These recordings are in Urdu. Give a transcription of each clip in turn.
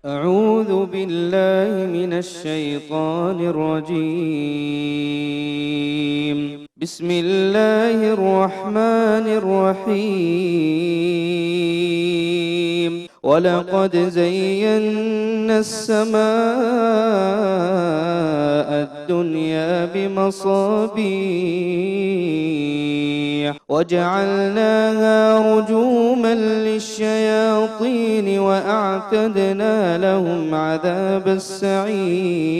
أعوذ بالله من الشيطان الرجيم. بسم الله الرحمن الرحيم. ولقد زينا السماء الدنيا بمصابيح وجعلناها رجوما للشياطين وأعتدنا لهم عذاب السعير.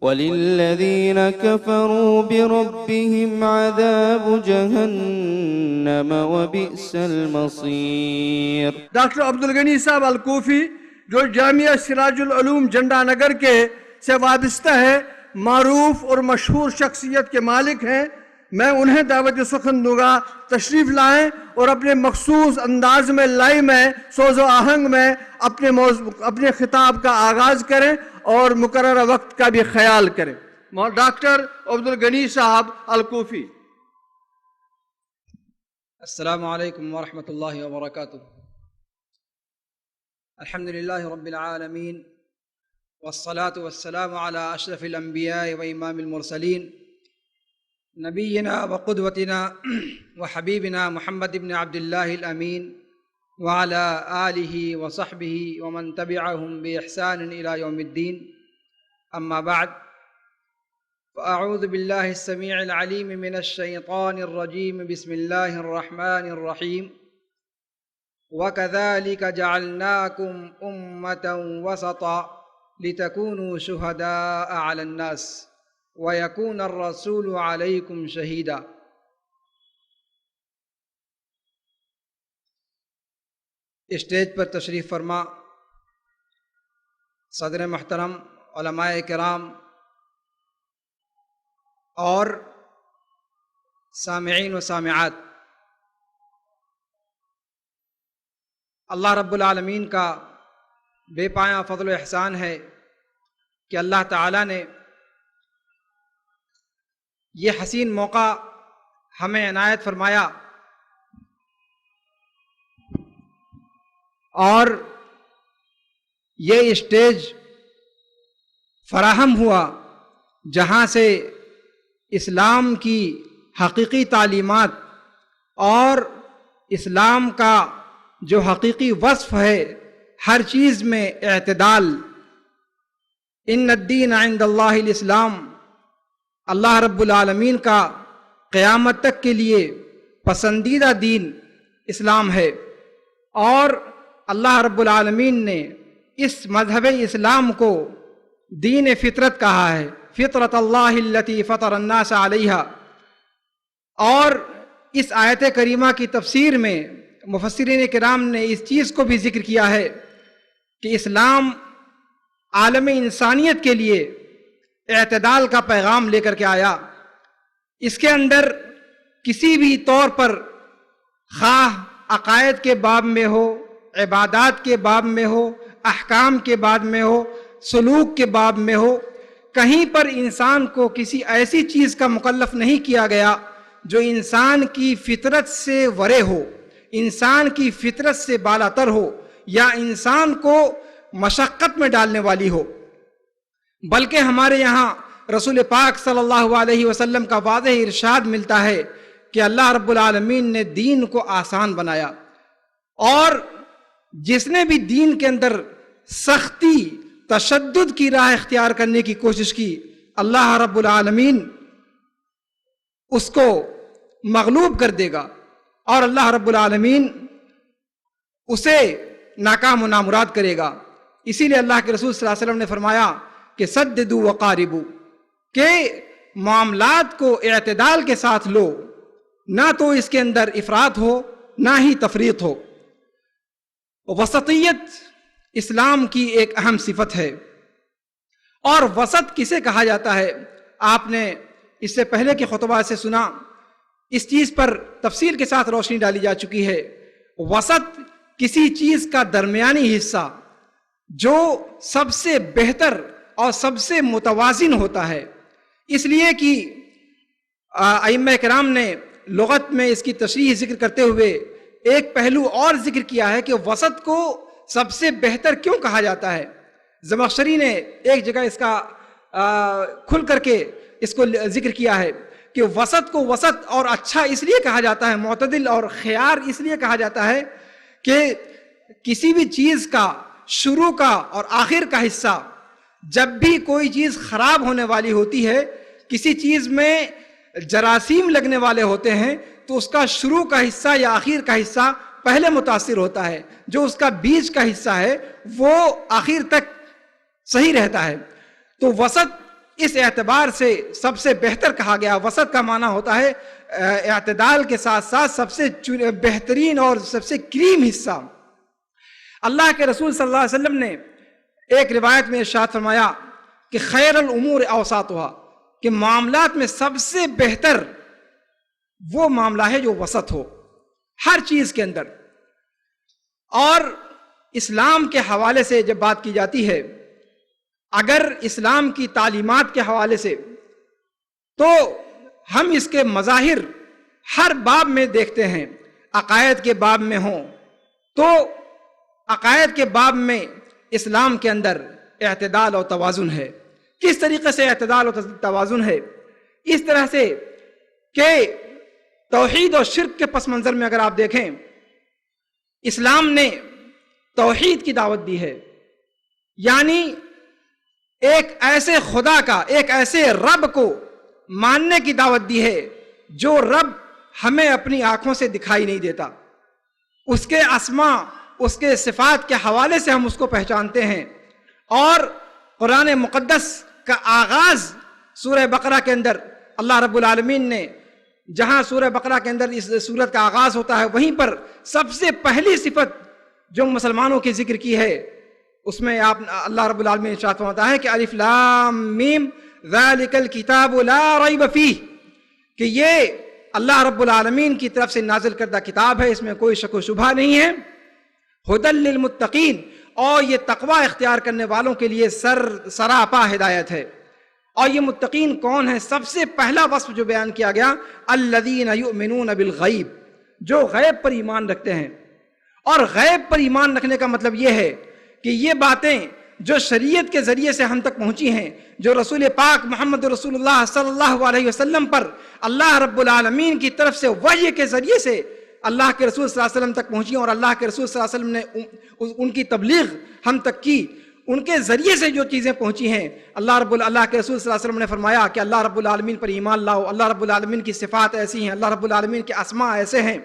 وللذين كفروا بربهم عذاب جهنم وبئس المصير. ڈاکٹر عبدالغنی صاحب الکوفی جو جامعہ سراج العلوم جھنڈا نگر کے سے وابستہ ہے، معروف اور مشہور شخصیت کے مالک ہیں، میں انہیں دعوت سخن دوں گا تشریف لائیں اور اپنے مخصوص انداز میں لائی میں سوز و آہنگ میں اپنے خطاب کا آغاز کریں اور مقررہ وقت کا بھی خیال کریں. ڈاکٹر عبدالغنی صاحب الکوفی. السلام علیکم ورحمۃ اللہ وبرکاتہ. الحمد للہ رب العالمین والصلاة والسلام علی اشرف الانبیاء و امام المرسلین نبینا وقدوتنا وحبیبنا محمد بن عبد اللہ الامین وعلی آلہ وصحبہ ومن تبعہم بإحسان إلی یوم الدین. اما بعد فأعوذ باللہ السمیع العلیم من الشیطان الرجیم. بسم اللہ الرحمن الرحیم. وَكَذَلِكَ جَعَلْنَاكُمْ أُمَّةً وَسَطًا لِتَكُونُوا شُهَدَاءَ عَلَى النَّاسِ وَيَكُونَ الرَّسُولُ عَلَيْكُمْ شَهِيدًا. اسٹیج پر تشریف فرما صدر محترم، علماء کرام اور سامعین و سامعات، اللہ رب العالمین کا بے پایاں فضل و احسان ہے کہ اللہ تعالیٰ نے یہ حسین موقع ہمیں عنایت فرمایا اور یہ اسٹیج فراہم ہوا جہاں سے اسلام کی حقیقی تعلیمات اور اسلام کا جو حقیقی وصف ہے ہر چیز میں اعتدال. ان الدین عند اللہ الاسلام، اللہ رب العالمین کا قیامت تک کے لیے پسندیدہ دین اسلام ہے، اور اللہ رب العالمین نے اس مذہب اسلام کو دین فطرت کہا ہے، فطرت اللہ التی فطر الناس علیہا. اور اس آیت کریمہ کی تفسیر میں مفسرین کرام نے اس چیز کو بھی ذکر کیا ہے کہ اسلام عالم انسانیت کے لیے اعتدال کا پیغام لے کر کے آیا. اس کے اندر کسی بھی طور پر خواہ عقائد کے باب میں ہو، عبادات کے باب میں ہو، احکام کے باب میں ہو، سلوک کے باب میں ہو، کہیں پر انسان کو کسی ایسی چیز کا مکلف نہیں کیا گیا جو انسان کی فطرت سے ورے ہو، انسان کی فطرت سے بالاتر ہو، یا انسان کو مشقت میں ڈالنے والی ہو. بلکہ ہمارے یہاں رسول پاک صلی اللہ علیہ وسلم کا واضح ارشاد ملتا ہے کہ اللہ رب العالمین نے دین کو آسان بنایا، اور جس نے بھی دین کے اندر سختی تشدد کی راہ اختیار کرنے کی کوشش کی، اللہ رب العالمین اس کو مغلوب کر دے گا، اور اللہ رب العالمین اسے ناکام و نامراد کرے گا. اسی لیے اللہ کے رسول صلی اللہ علیہ وسلم نے فرمایا کہ سددوا وقاربوا، کہ معاملات کو اعتدال کے ساتھ لو، نہ تو اس کے اندر افراط ہو نہ ہی تفریط ہو. وسطیت اسلام کی ایک اہم صفت ہے. اور وسط کسے کہا جاتا ہے؟ آپ نے اس سے پہلے کے خطبہ سے سنا، اس چیز پر تفصیل کے ساتھ روشنی ڈالی جا چکی ہے. وسط کسی چیز کا درمیانی حصہ جو سب سے بہتر اور سب سے متوازن ہوتا ہے. اس لیے کہ ائمہ کرام نے لغت میں اس کی تشریح ذکر کرتے ہوئے ایک پہلو اور ذکر کیا ہے کہ وسط کو سب سے بہتر کیوں کہا جاتا ہے؟ زمخشری نے ایک جگہ اس کا کھل کر کے اس کو ذکر کیا ہے کہ وسط کو وسط اور اچھا اس لیے کہا جاتا ہے، معتدل اور خیار اس لیے کہا جاتا ہے کہ کسی بھی چیز کا شروع کا اور آخر کا حصہ، جب بھی کوئی چیز خراب ہونے والی ہوتی ہے، کسی چیز میں جراثیم لگنے والے ہوتے ہیں، تو اس کا شروع کا حصہ یا آخر کا حصہ پہلے متاثر ہوتا ہے، جو اس کا بیچ کا حصہ ہے وہ آخر تک صحیح رہتا ہے۔ تو وسط اس اعتبار سے سب سے بہتر کہا گیا۔ وسط کا معنی ہوتا ہے اعتدال کے ساتھ ساتھ سب سے بہترین اور سب سے کریم حصہ۔ اللہ کے رسول صلی اللہ علیہ وسلم نے ایک روایت میں ارشاد فرمایا کہ خیر الامور اوساطھا، کہ معاملات میں سب سے بہتر وہ معاملہ ہے جو وسط ہو ہر چیز کے اندر۔ اور اسلام کے حوالے سے جب بات کی جاتی ہے، اگر اسلام کی تعلیمات کے حوالے سے، تو ہم اس کے مظاہر ہر باب میں دیکھتے ہیں۔ عقائد کے باب میں ہوں تو عقائد کے باب میں اسلام کے اندر اعتدال اور توازن ہے۔ کس طریقے سے اعتدال اور توازن ہے؟ اس طرح سے کہ توحید اور شرک کے پس منظر میں اگر آپ دیکھیں، اسلام نے توحید کی دعوت دی ہے، یعنی ایک ایسے خدا کا، ایک ایسے رب کو ماننے کی دعوت دی ہے جو رب ہمیں اپنی آنکھوں سے دکھائی نہیں دیتا، اس کے اسماء، اس کے صفات کے حوالے سے ہم اس کو پہچانتے ہیں۔ اور قرآن مقدس کا آغاز سورہ بقرہ کے اندر اللہ رب العالمین نے، جہاں سورہ بقرہ کے اندر اس سورت کا آغاز ہوتا ہے، وہیں پر سب سے پہلی صفت جو مسلمانوں کی ذکر کی ہے، اس میں آپ اللہ رب العالمین ارشاد فرماتا ہے کہ الف لام میم ذالک الکتاب لا ریب فیہ، کہ یہ اللہ رب العالمین کی طرف سے نازل کردہ کتاب ہے، اس میں کوئی شک و شبہ نہیں ہے۔ ھدی للمتقین، اور یہ تقوی اختیار کرنے والوں کے لیے سراپا ہدایت ہے۔ اور یہ متقین کون ہیں؟ سب سے پہلا وصف جو بیان کیا گیا، الذین یؤمنون بالغیب، جو غیب پر ایمان رکھتے ہیں۔ اور غیب پر ایمان رکھنے کا مطلب یہ ہے کہ یہ باتیں جو شریعت کے ذریعے سے ہم تک پہنچی ہیں، جو رسول پاک محمد رسول اللہ صلی اللہ علیہ وسلم پر اللہ رب العالمین کی طرف سے وحی کے ذریعے سے اللہ کے رسول صلی اللہ علیہ وسلم تک پہنچی، اور اللہ کے رسول صلی اللہ علیہ وسلم نے ان کی تبلیغ ہم تک کی، ان کے ذریعے سے جو چیزیں پہنچی ہیں، اللہ کے رسول صلی اللہ علیہ وسلم نے فرمایا کہ اللہ رب العالمین پر ایمان لاؤ، اللہ رب العالمین کی صفات ایسی ہیں، اللہ رب العالمین کے اسماء ایسے ہیں،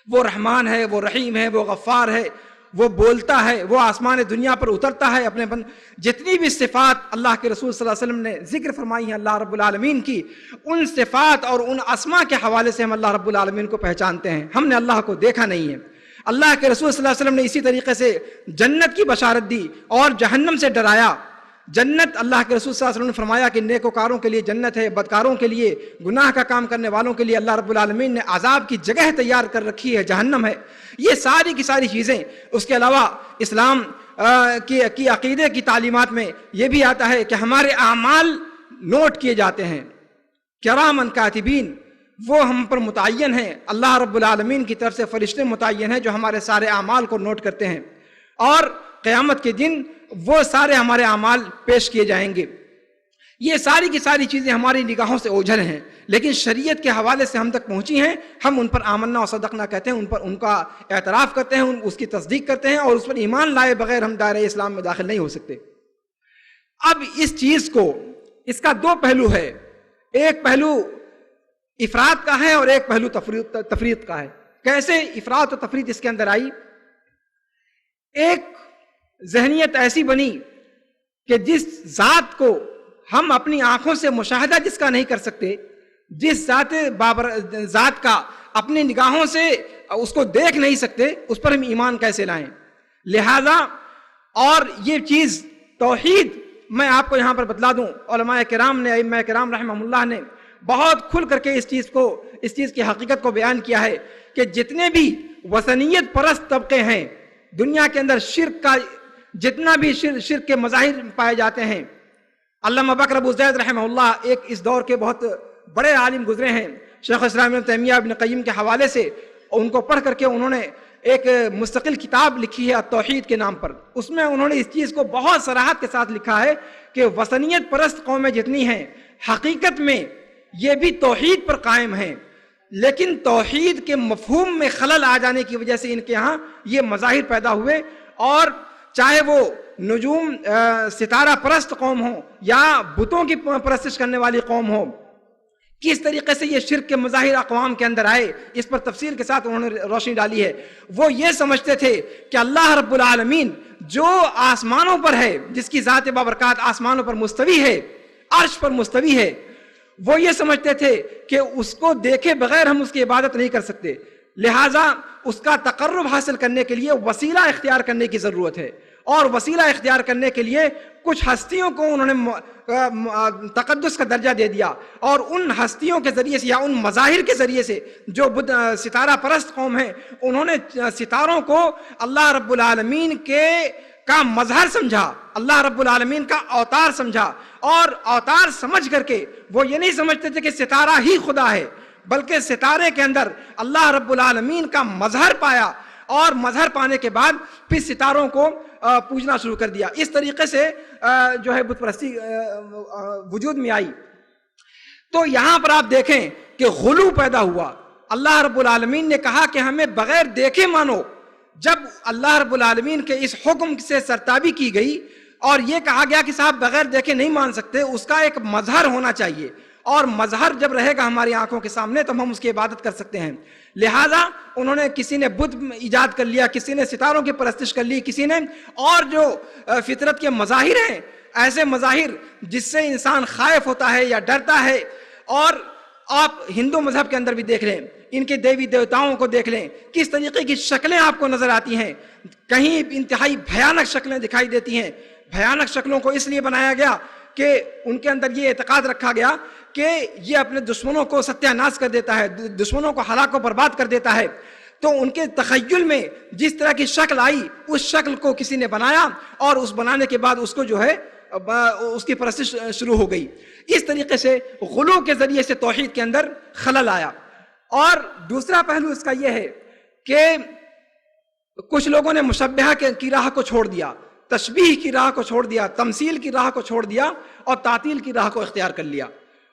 وہ رحمان ہے، وہ رحیم ہے، وہ غفار ہے، وہ بولتا ہے، وہ آسمان دنیا پر اترتا ہے اپنے جتنی بھی صفات اللہ کے رسول صلی اللہ علیہ وسلم نے ذکر فرمائی ہیں اللہ رب العالمین کی، ان صفات اور ان اسماء کے حوالے سے ہم اللہ رب العالمین کو پہچانتے ہیں۔ ہم نے اللہ کو دیکھا نہیں ہے۔ اللہ کے رسول صلی اللہ علیہ وسلم نے اسی طریقے سے جنت کی بشارت دی اور جہنم سے ڈرایا۔ جنت، اللہ کے رسول صلی اللہ علیہ وسلم نے فرمایا کہ نیکوکاروں کے لیے جنت ہے، بدکاروں کے لیے، گناہ کا کام کرنے والوں کے لیے اللہ رب العالمین نے عذاب کی جگہ تیار کر رکھی ہے، جہنم ہے۔ یہ ساری کی ساری چیزیں، اس کے علاوہ اسلام کی عقیدے کی تعلیمات میں یہ بھی آتا ہے کہ ہمارے اعمال نوٹ کیے جاتے ہیں، کرامن کاتبین، وہ ہم پر متعین ہیں، اللہ رب العالمین کی طرف سے فرشتے متعین ہیں جو ہمارے سارے اعمال کو نوٹ کرتے ہیں، اور قیامت کے دن وہ سارے ہمارے اعمال پیش کیے جائیں گے۔ یہ ساری کی ساری چیزیں ہماری نگاہوں سے اوجھل ہیں، لیکن شریعت کے حوالے سے ہم تک پہنچی ہیں، ہم ان پر آمنا و صدقنا کہتے ہیں، ان کا اعتراف کرتے ہیں، اس کی تصدیق کرتے ہیں، اور اس پر ایمان لائے بغیر ہم دائرہ اسلام میں داخل نہیں ہو سکتے۔ اب اس چیز کو، اس کا دو پہلو ہے، ایک پہلو افراد کا ہے اور ایک پہلو تفرید کا ہے۔ کیسے افراد و تفرید اس کے اندر آئی؟ ایک ذہنیت ایسی بنی کہ جس ذات کو ہم اپنی آنکھوں سے مشاہدہ جس کا نہیں کر سکتے، جس ذات کا اپنی نگاہوں سے اس کو دیکھ نہیں سکتے، اس پر ہم ایمان کیسے لائیں؟ لہذا، اور یہ چیز توحید، میں آپ کو یہاں پر بتلا دوں، علماء کرام نے، ائمہ کرام رحمہ اللہ نے بہت کھل کر کے اس چیز کی حقیقت کو بیان کیا ہے کہ جتنے بھی وثنیت پرست طبقے ہیں دنیا کے اندر، شرک کا جتنا بھی شرک کے مظاہر پائے جاتے ہیں، علامہ بکر ابو زید رحمہ اللہ ایک اس دور کے بہت بڑے عالم گزرے ہیں، شیخ اسلام ابن تیمیہ ابن قیم کے حوالے سے، ان کو پڑھ کر کے انہوں نے ایک مستقل کتاب لکھی ہے توحید کے نام پر. اس میں انہوں نے اس چیز کو بہت صراحت کے ساتھ لکھا ہے کہ وثنیت پرست قومیں جتنی ہیں حقیقت میں یہ بھی توحید پر قائم ہیں، لیکن توحید کے مفہوم میں خلل آ جانے کی وجہ سے ان کے ہاں یہ مظاہر پیدا ہوئے. اور چاہے وہ نجوم ستارہ پرست قوم ہو یا بتوں کی پرستش کرنے والی قوم ہو، کس طریقے سے یہ شرک کے مظاہر اقوام کے اندر آئے اس پر تفصیل کے ساتھ انہوں نے روشنی ڈالی ہے. وہ یہ سمجھتے تھے کہ اللہ رب العالمین جو آسمانوں پر ہے، جس کی ذات بابرکات آسمانوں پر مستوی ہے، عرش پر مستوی ہے، وہ یہ سمجھتے تھے کہ اس کو دیکھے بغیر ہم اس کی عبادت نہیں کر سکتے، لہٰذا اس کا تقرب حاصل کرنے کے لیے وسیلہ اختیار کرنے کی ضرورت ہے. اور وسیلہ اختیار کرنے کے لیے کچھ ہستیوں کو انہوں نے تقدس کا درجہ دے دیا، اور ان ہستیوں کے ذریعے سے یا ان مظاہر کے ذریعے سے جو ستارہ پرست قوم ہیں، انہوں نے ستاروں کو اللہ رب العالمین کا مظہر سمجھا، اللہ رب العالمین کا اوتار سمجھا. اور اوتار سمجھ کر کے وہ یہ نہیں سمجھتے تھے کہ ستارہ ہی خدا ہے، بلکہ ستارے کے اندر اللہ رب العالمین کا مظہر پایا، اور مظہر پانے کے بعد پھر ستاروں کو پوجنا شروع کر دیا. اس طریقے سے جو ہے بت پرستی وجود میں آئی. تو یہاں پر آپ دیکھیں کہ غلو پیدا ہوا. اللہ رب العالمین نے کہا کہ ہمیں بغیر دیکھے مانو. جب اللہ رب العالمین کے اس حکم سے سرتابی کی گئی اور یہ کہا گیا کہ صاحب بغیر دیکھے نہیں مان سکتے، اس کا ایک مظہر ہونا چاہیے، اور مظہر جب رہے گا ہماری آنکھوں کے سامنے تو ہم اس کی عبادت کر سکتے ہیں. لہٰذا انہوں نے کسی نے بت ایجاد کر لیا، کسی نے ستاروں کی پرستش کر لی، کسی نے اور جو فطرت کے مظاہر ہیں، ایسے مظاہر جس سے انسان خائف ہوتا ہے یا ڈرتا ہے. اور آپ ہندو مذہب کے اندر بھی دیکھ لیں، ان کے دیوی دیوتاؤں کو دیکھ لیں، کس طریقے کی شکلیں آپ کو نظر آتی ہیں. کہیں انتہائی بھیانک شکلیں دکھائی دیتی ہیں. بھیانک شکلوں کو اس لیے بنایا گیا کہ ان کے اندر یہ اعتقاد رکھا گیا کہ یہ اپنے دشمنوں کو ستیہ ناش کر دیتا ہے، دشمنوں کو ہلاک و برباد کر دیتا ہے. تو ان کے تخیل میں جس طرح کی شکل آئی، اس شکل کو کسی نے بنایا، اور اس بنانے کے بعد اس کو جو ہے اس کی پرستش شروع ہو گئی. اس طریقے سے غلو کے ذریعے سے توحید کے اندر خلل آیا. اور دوسرا پہلو اس کا یہ ہے کہ کچھ لوگوں نے مشبہہ کی راہ کو چھوڑ دیا، تشبیہ کی راہ کو چھوڑ دیا، تمثیل کی راہ کو چھوڑ دیا، اور تعطیل کی راہ کو اختیار کر لیا.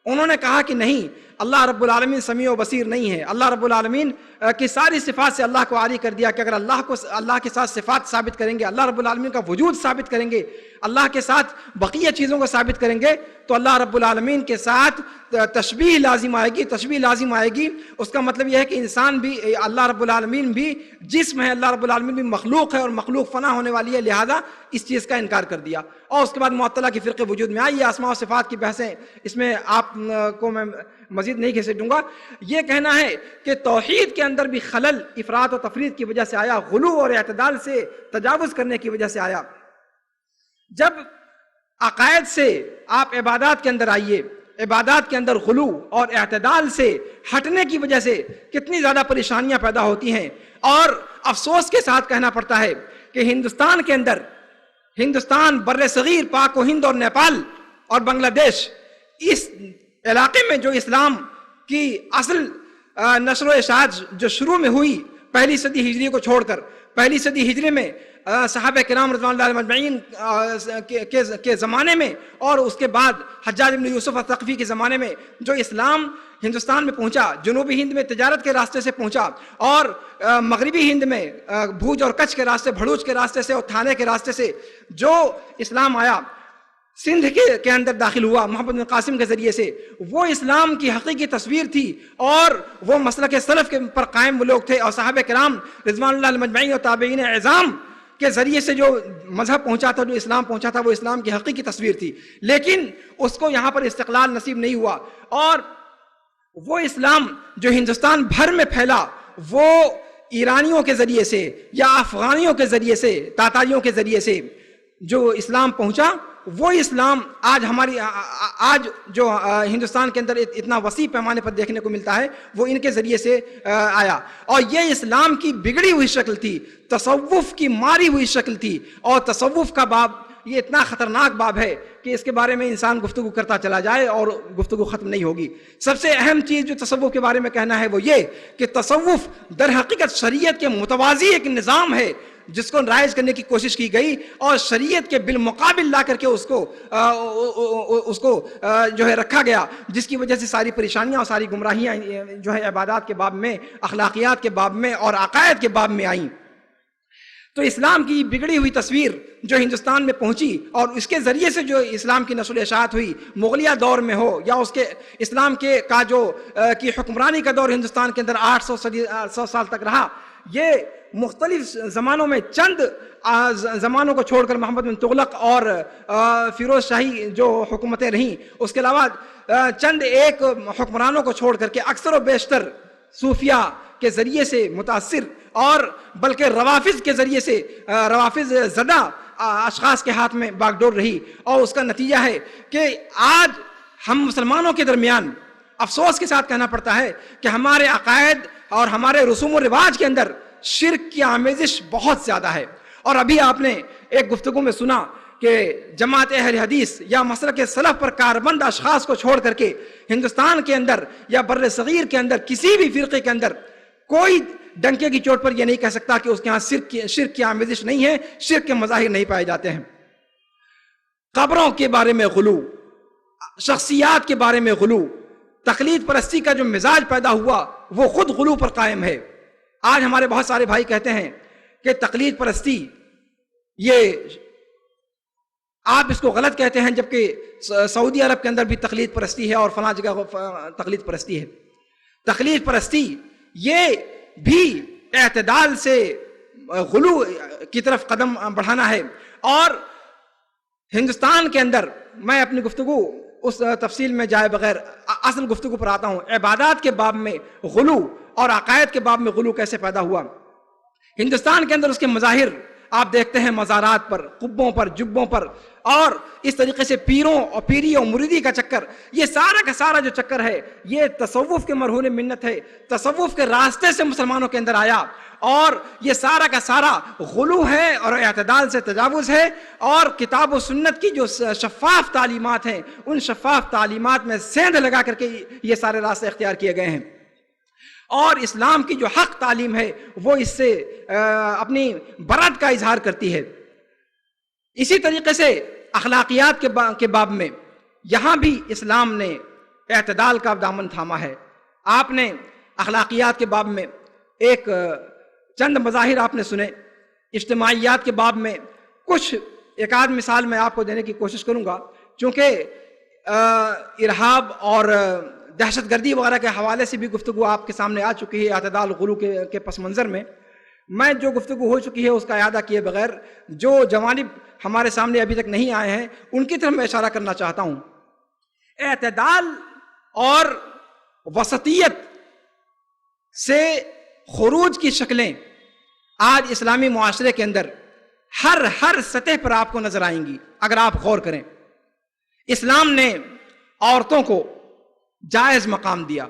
انہوں نے کہا کہ نہیں، اللہ رب العالمین سمیع و بصیر نہیں ہے. اللہ رب العالمین کی ساری صفات سے اللہ کو عاری کر دیا کہ اگر اللہ کے ساتھ صفات ثابت کریں گے، اللہ رب العالمین کا وجود ثابت کریں گے، اللہ کے ساتھ بقیہ چیزوں کو ثابت کریں گے، تو اللہ رب العالمین کے ساتھ تشبیہ لازم آئے گی. تشبیہ لازم آئے گی، اس کا مطلب یہ ہے کہ انسان بھی، اللہ رب العالمین بھی جسم ہے، اللہ رب العالمین بھی مخلوق ہے، اور مخلوق فنا ہونے والی ہے، لہذا اس چیز کا انکار کر دیا. اور اس کے بعد معطلہ کی فرقے وجود میں آئی. یہ اسماء و صفات کی بحثیں، اس میں آپ کو میں مزید نہیں گھسیٹوں گا. یہ کہنا ہے کہ توحید کے اندر بھی خلل افراط و تفرید کی وجہ سے آیا، غلو اور اعتدال سے تجاوز کرنے کی وجہ سے آیا. جب عقائد سے آپ عبادات کے اندر آئیے، عبادات کے اندر غلو اور اعتدال سے ہٹنے کی وجہ سے کتنی زیادہ پریشانیاں پیدا ہوتی ہیں. اور افسوس کے ساتھ کہنا پڑتا ہے کہ ہندوستان کے اندر، ہندوستان، بر صغیر، پاک و ہند اور نیپال اور بنگلہ دیش، اس علاقے میں جو اسلام کی اصل نشر و اشاعت جو شروع میں ہوئی پہلی صدی ہجری کو چھوڑ کر، پہلی صدی ہجری میں صحابہ کرام رضوان اللہ علیہم اجمعین کے زمانے میں، اور اس کے بعد حجاج بن یوسف الثقفی کے زمانے میں جو اسلام ہندوستان میں پہنچا، جنوبی ہند میں تجارت کے راستے سے پہنچا، اور مغربی ہند میں بھوج اور کچھ کے راستے، بھڑوچ کے راستے سے اور تھانے کے راستے سے جو اسلام آیا، سندھ کے اندر داخل ہوا محمد بن قاسم کے ذریعے سے، وہ اسلام کی حقیقی تصویر تھی، اور وہ مسلک سلف کے پر قائم وہ لوگ تھے. اور صحابہ کرام رضوان اللہ علیہم اجمعین اور تابعین اعظام کے ذریعے سے جو مذہب پہنچا تھا، جو اسلام پہنچا تھا، وہ اسلام کی حقیقی تصویر تھی. لیکن اس کو یہاں پر استقلال نصیب نہیں ہوا، اور وہ اسلام جو ہندوستان بھر میں پھیلا، وہ ایرانیوں کے ذریعے سے یا افغانیوں کے ذریعے سے، تاتاریوں کے ذریعے سے جو اسلام پہنچا، وہ اسلام آج جو ہندوستان کے اندر اتنا وسیع پیمانے پر دیکھنے کو ملتا ہے، وہ ان کے ذریعے سے آیا. اور یہ اسلام کی بگڑی ہوئی شکل تھی، تصوف کی ماری ہوئی شکل تھی. اور تصوف کا باب یہ اتنا خطرناک باب ہے کہ اس کے بارے میں انسان گفتگو کرتا چلا جائے اور گفتگو ختم نہیں ہوگی۔ سب سے اہم چیز جو تصوف کے بارے میں کہنا ہے وہ یہ کہ تصوف در حقیقت شریعت کے متوازی ایک نظام ہے جس کو رائج کرنے کی کوشش کی گئی اور شریعت کے بالمقابل لا کر کے اس کو جو ہے رکھا گیا، جس کی وجہ سے ساری پریشانیاں اور ساری گمراہیاں جو ہے عبادات کے باب میں، اخلاقیات کے باب میں اور عقائد کے باب میں آئیں۔ تو اسلام کی بگڑی ہوئی تصویر جو ہندوستان میں پہنچی اور اس کے ذریعے سے جو اسلام کی نشر و اشاعت ہوئی، مغلیہ دور میں ہو یا اس کے اسلام کے کا جو کی حکمرانی کا دور ہندوستان کے اندر 800 سال تک رہا، یہ مختلف زمانوں میں چند زمانوں کو چھوڑ کر محمد بن تغلق اور فیروز شاہی جو حکومتیں رہیں، اس کے علاوہ چند ایک حکمرانوں کو چھوڑ کر کے اکثر و بیشتر صوفیہ کے ذریعے سے متاثر اور بلکہ روافظ کے ذریعے سے روافظ زدہ اشخاص کے ہاتھ میں باغ ڈور رہی، اور اس کا نتیجہ ہے کہ آج ہم مسلمانوں کے درمیان افسوس کے ساتھ کہنا پڑتا ہے کہ ہمارے عقائد اور ہمارے رسوم و رواج کے اندر شرک کی آمیزش بہت زیادہ ہے۔ اور ابھی آپ نے ایک گفتگو میں سنا کہ جماعت اہل حدیث یا مسلک سلف پر کاربند اشخاص کو چھوڑ کر کے ہندوستان کے اندر یا بر صغیر کے اندر کسی بھی فرقے کے اندر کوئی ڈنکے کی چوٹ پر یہ نہیں کہہ سکتا کہ اس کے ہاں شرک کی آمیزش نہیں ہے، شرک کے مظاہر نہیں پائے جاتے ہیں۔ قبروں کے بارے میں غلو، شخصیات کے بارے میں غلو، تقلید پرستی کا جو مزاج پیدا ہوا وہ خود غلو پر قائم ہے۔ آج ہمارے بہت سارے بھائی کہتے ہیں کہ تقلید پرستی، یہ آپ اس کو غلط کہتے ہیں، جبکہ سعودی عرب کے اندر بھی تقلید پرستی ہے اور فلاں جگہ تقلید پرستی ہے۔ تقلید پرستی یہ بھی اعتدال سے غلو کی طرف قدم بڑھانا ہے۔ اور ہندوستان کے اندر میں اپنی گفتگو اس تفصیل میں جائے بغیر اصل گفتگو پر آتا ہوں۔ عبادات کے باب میں غلو اور عقائد کے باب میں غلو کیسے پیدا ہوا؟ ہندوستان کے اندر اس کے مظاہر آپ دیکھتے ہیں، مزارات پر، قبوں پر، جبوں پر، اور اس طریقے سے پیروں اور پیری اور مریدی کا چکر، یہ سارا کا سارا جو چکر ہے یہ تصوف کے مرہون منت ہے، تصوف کے راستے سے مسلمانوں کے اندر آیا، اور یہ سارا کا سارا غلو ہے اور اعتدال سے تجاوز ہے، اور کتاب و سنت کی جو شفاف تعلیمات ہیں ان شفاف تعلیمات میں سیندھ لگا کر کے یہ سارے راستے اختیار کیے گئے ہیں۔ اور اسلام کی جو حق تعلیم ہے وہ اس سے اپنی برات کا اظہار کرتی ہے۔ اسی طریقے سے اخلاقیات کے باب میں یہاں بھی اسلام نے اعتدال کا دامن تھاما ہے۔ آپ نے اخلاقیات کے باب میں چند مظاہر آپ نے سنے، اجتماعیات کے باب میں کچھ ایک آدھ مثال میں آپ کو دینے کی کوشش کروں گا، چونکہ ارہاب اور دہشت گردی وغیرہ کے حوالے سے بھی گفتگو آپ کے سامنے آ چکی ہے اعتدال غلو کے پس منظر میں۔ میں جو گفتگو ہو چکی ہے اس کا اعادہ کیے بغیر جو جوانب ہمارے سامنے ابھی تک نہیں آئے ہیں ان کی طرف میں اشارہ کرنا چاہتا ہوں۔ اعتدال اور وسطیت سے خروج کی شکلیں آج اسلامی معاشرے کے اندر ہر سطح پر آپ کو نظر آئیں گی اگر آپ غور کریں۔ اسلام نے عورتوں کو جائز مقام دیا،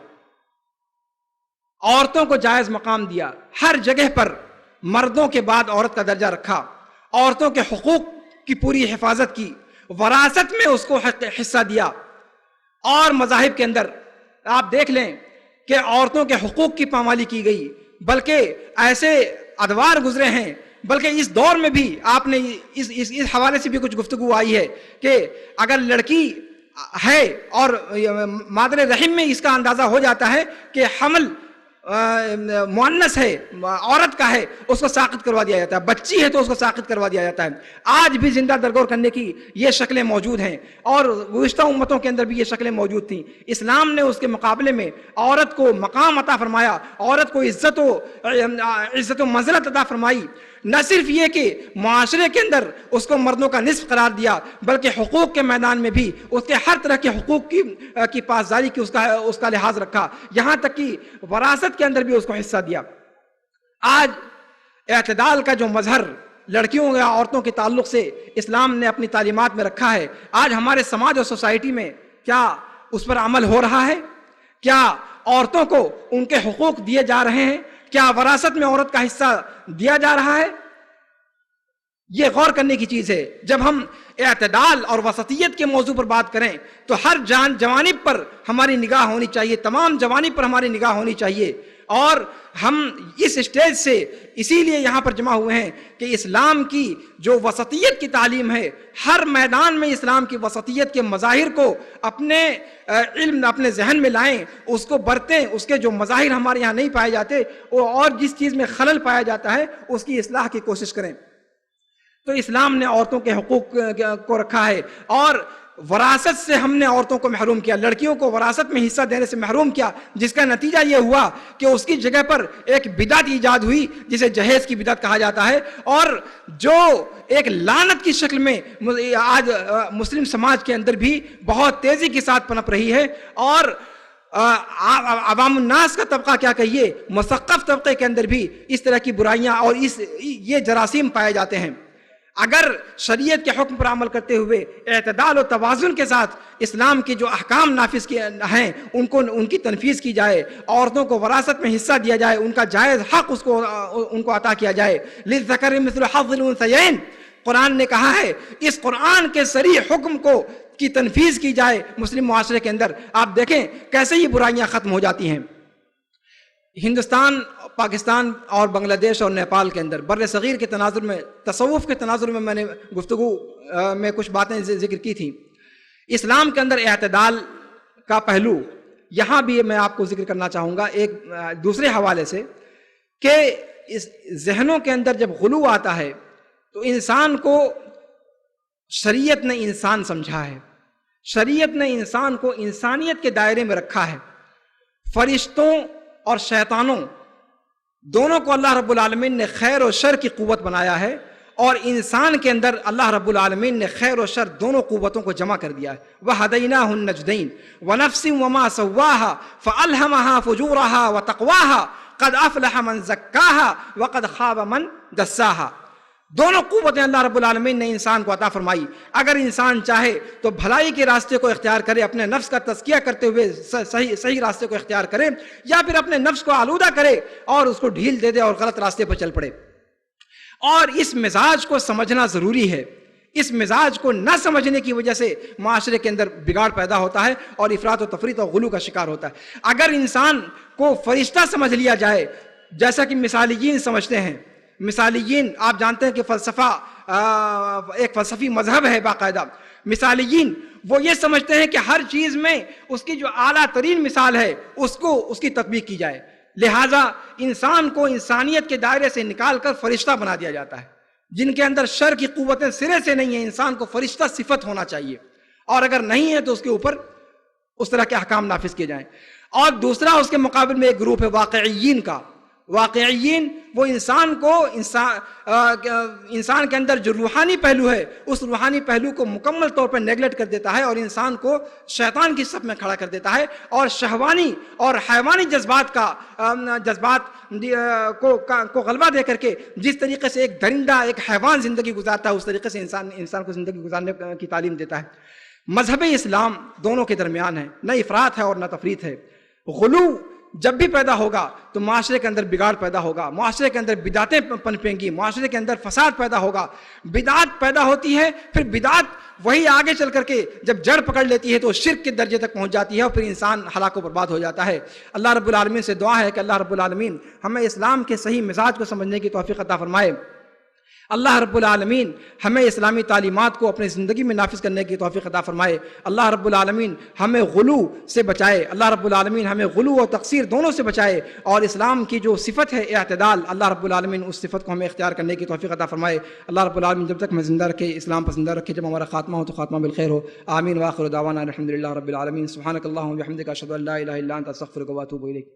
عورتوں کو جائز مقام دیا، ہر جگہ پر مردوں کے بعد عورت کا درجہ رکھا، عورتوں کے حقوق کی پوری حفاظت کی، وراثت میں اس کو حصہ دیا۔ اور مذاہب کے اندر آپ دیکھ لیں کہ عورتوں کے حقوق کی پامالی کی گئی، بلکہ ایسے ادوار گزرے ہیں، بلکہ اس دور میں بھی آپ نے اس حوالے سے بھی کچھ گفتگو آئی ہے کہ اگر لڑکی ہے اور مادر رحم میں اس کا اندازہ ہو جاتا ہے کہ حمل مؤنث ہے، عورت کا ہے، اس کو ساقط کروا دیا جاتا ہے، بچی ہے تو اس کو ساقط کروا دیا جاتا ہے۔ آج بھی زندہ درگور کرنے کی یہ شکلیں موجود ہیں اور گزشتہ امتوں کے اندر بھی یہ شکلیں موجود تھیں۔ اسلام نے اس کے مقابلے میں عورت کو مقام عطا فرمایا، عورت کو عزت و منزلت عطا فرمائی۔ نہ صرف یہ کہ معاشرے کے اندر اس کو مردوں کا نصف قرار دیا، بلکہ حقوق کے میدان میں بھی اس کے ہر طرح کے حقوق کی پاسداری کی اس کا لحاظ رکھا، یہاں تک کہ وراثت کے اندر بھی اس کو حصہ دیا۔ آج اعتدال کا جو مظہر لڑکیوں یا عورتوں کے تعلق سے اسلام نے اپنی تعلیمات میں رکھا ہے، آج ہمارے سماج اور سوسائٹی میں کیا اس پر عمل ہو رہا ہے؟ کیا عورتوں کو ان کے حقوق دیے جا رہے ہیں؟ کیا وراثت میں عورت کا حصہ دیا جا رہا ہے؟ یہ غور کرنے کی چیز ہے. جب ہم اعتدال اور وسطیت کے موضوع پر بات کریں تو ہر جوانب پر ہماری نگاہ ہونی چاہیے، تمام جوانب پر ہماری نگاہ ہونی چاہیے. اور ہم اس اسٹیج سے اسی لیے یہاں پر جمع ہوئے ہیں کہ اسلام کی جو وسطیت کی تعلیم ہے، ہر میدان میں اسلام کی وسطیت کے مظاہر کو اپنے علم اپنے ذہن میں لائیں، اس کو برتیں، اس کے جو مظاہر ہمارے یہاں نہیں پائے جاتے اور جس چیز میں خلل پایا جاتا ہے اس کی اصلاح کی کوشش کریں. تو اسلام نے عورتوں کے حقوق کو رکھا ہے، اور وراثت سے ہم نے عورتوں کو محروم کیا، لڑکیوں کو وراثت میں حصہ دینے سے محروم کیا، جس کا نتیجہ یہ ہوا کہ اس کی جگہ پر ایک بدعت ایجاد ہوئی جسے جہیز کی بدعت کہا جاتا ہے، اور جو ایک لعنت کی شکل میں آج مسلم سماج کے اندر بھی بہت تیزی کے ساتھ پنپ رہی ہے. اور عوام الناس کا طبقہ کیا کہیے، مثقف طبقے کے اندر بھی اس طرح کی برائیاں اور یہ جراثیم پائے جاتے ہیں. اگر شریعت کے حکم پر عمل کرتے ہوئے اعتدال و توازن کے ساتھ اسلام کے جو احکام نافذ کیے ہیں ان کی تنفیذ کی جائے، عورتوں کو وراثت میں حصہ دیا جائے، ان کا جائز حق ان کو عطا کیا جائے. للذکر مثل حظ الانثیین، قرآن نے کہا ہے، اس قرآن کے صریح حکم کی تنفیذ کی جائے مسلم معاشرے کے اندر. آپ دیکھیں کیسے یہ برائیاں ختم ہو جاتی ہیں. ہندوستان، پاکستان اور بنگلہ دیش اور نیپال کے اندر بر صغیر کے تناظر میں، تصوف کے تناظر میں نے گفتگو میں کچھ باتیں ذکر کی تھیں. اسلام کے اندر اعتدال کا پہلو یہاں بھی میں آپ کو ذکر کرنا چاہوں گا ایک دوسرے حوالے سے، کہ اس ذہنوں کے اندر جب غلو آتا ہے تو انسان کو شریعت نے انسان سمجھا ہے، شریعت نے انسان کو انسانیت کے دائرے میں رکھا ہے. فرشتوں اور شیطانوں دونوں کو اللہ رب العالمین نے خیر و شر کی قوت بنایا ہے، اور انسان کے اندر اللہ رب العالمین نے خیر و شر دونوں قوتوں کو جمع کر دیا ہے. وَهَدَيْنَاهُ النَّجْدَيْنِ وَنَفْسٍ وَمَا سَوَّاهَا فَأَلْهَمَهَا فُجُورَهَا وَتَقْوَاهَا قَدْ أَفْلَحَ مَنْ زَكَّاهَا وَقَدْ خَابَ مَنْ دَسَّاهَا. دونوں قوتیں اللہ رب العالمین نے انسان کو عطا فرمائی. اگر انسان چاہے تو بھلائی کے راستے کو اختیار کرے، اپنے نفس کا تزکیہ کرتے ہوئے صحیح راستے کو اختیار کرے، یا پھر اپنے نفس کو آلودہ کرے اور اس کو ڈھیل دے دے اور غلط راستے پر چل پڑے. اور اس مزاج کو سمجھنا ضروری ہے. اس مزاج کو نہ سمجھنے کی وجہ سے معاشرے کے اندر بگاڑ پیدا ہوتا ہے اور افراط و تفریط اور غلو کا شکار ہوتا ہے. اگر انسان کو فرشتہ سمجھ لیا جائے جیسا کہ مثالیین سمجھتے ہیں، مثالیین آپ جانتے ہیں کہ فلسفہ ایک فلسفی مذہب ہے باقاعدہ. مثالیین وہ یہ سمجھتے ہیں کہ ہر چیز میں اس کی جو اعلیٰ ترین مثال ہے اس کی تطبیق کی جائے، لہٰذا انسان کو انسانیت کے دائرے سے نکال کر فرشتہ بنا دیا جاتا ہے. جن کے اندر شر کی قوتیں سرے سے نہیں ہیں، انسان کو فرشتہ صفت ہونا چاہیے، اور اگر نہیں ہے تو اس کے اوپر اس طرح کے احکام نافذ کیے جائیں. اور دوسرا اس کے مقابل میں ایک گروپ ہے واقعیین کا. واقعیین وہ انسان کے اندر جو روحانی پہلو ہے اس روحانی پہلو کو مکمل طور پر نیگلیکٹ کر دیتا ہے اور انسان کو شیطان کی صف میں کھڑا کر دیتا ہے، اور شہوانی اور حیوانی جذبات کو غلبہ دے کر کے جس طریقے سے ایک درندہ ایک حیوان زندگی گزارتا ہے اس طریقے سے انسان کو زندگی گزارنے کی تعلیم دیتا ہے. مذہب اسلام دونوں کے درمیان ہے، نہ افراط ہے اور نہ تفریط ہے. غلو جب بھی پیدا ہوگا تو معاشرے کے اندر بگاڑ پیدا ہوگا، معاشرے کے اندر بدعتیں پنپیں گی، معاشرے کے اندر فساد پیدا ہوگا. بدعت پیدا ہوتی ہے، پھر بدعت وہی آگے چل کر کے جب جڑ پکڑ لیتی ہے تو شرک کے درجے تک پہنچ جاتی ہے اور پھر انسان ہلاک و برباد ہو جاتا ہے. اللہ رب العالمین سے دعا ہے کہ اللہ رب العالمین ہمیں اسلام کے صحیح مزاج کو سمجھنے کی توفیق عطا فرمائے. اللہ رب العالمین ہمیں اسلامی تعلیمات کو اپنی زندگی میں نافذ کرنے کی توفیق عطا فرمائے. اللہ رب العالمین ہمیں غلو سے بچائے. اللہ رب العالمین ہمیں غلو اور تقصیر دونوں سے بچائے، اور اسلام کی جو صفت ہے اعتدال، اللہ رب العالمین اس صفت کو ہمیں اختیار کرنے کی توفیق عطا فرمائے. اللہ رب العالمین جب تک ہمیں زندہ رکھے، اسلام پر زندہ رکھے، جب ہمارا خاتمہ ہو تو خاتمہ بالخیر ہو. آمین. وآخر دعوانا الحمدللہ رب العالمین. سبحانک اللہم و بحمدک، اشہد ان لا الہ الا انت، استغفرک و اتوب الیک.